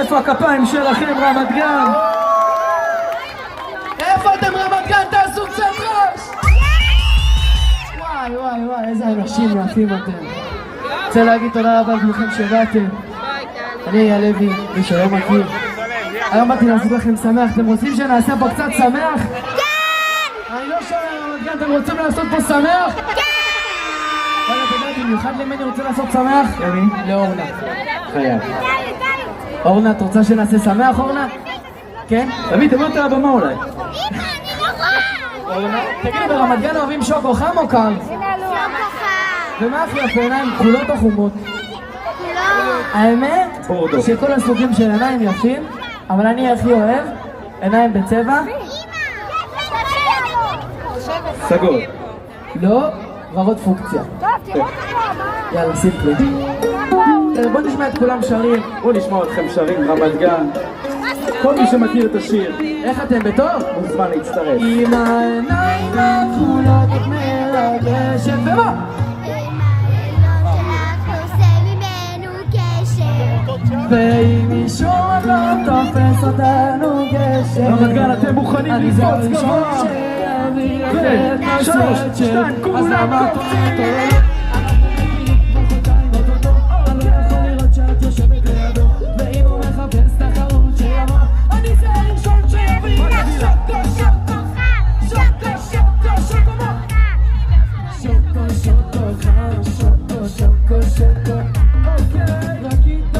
איפה הכפיים שלכם רמת גן? איפה אתם רמת גן? תעשו קצת ראש! וואי וואי וואי, איזה אנשים יפים אתם. רוצה להגיד תודה רבה לכולכם שבאתם. אני אייל לוי, מי שלא מכיר. היום באתי לעשות לכם שמח. אתם רוצים שנעשה פה קצת שמח? כן! אני לא שומע רמת גן, אתם רוצים לעשות פה שמח? כן! וואלה, אתה יודע, במיוחד למי אני רוצה לעשות שמח? למי? לאורנה. חייב. אורנה, את רוצה שנעשה שמח, אורנה? כן? תביא, תבוא אותה לבמה אולי. אורנה, תגידי, ברמת גן אוהבים שוקו חם או קר? שוקו חם. ומה הכי יפה, עיניים כחולות או חומות? לא. האמת שכל הסוגים של עיניים יפים, אבל אני הכי אוהב עיניים בצבע סגור. לא, ורוד פונקציה. יאללה, סימפלי. בוא נשמע את כולם שרים. בואו נשמע אתכם שרים רמת גן. כל מי שמכיר את השיר איך אתם בטוב? מוזמן להצטרף. עם העיניים הכחולות את מרגשת ומה? ואם מישהו לא תופס אותנו גשם, רמת גן, אתם מוכנים לקפוץ גבוה? 3, 2, כולם קפצים!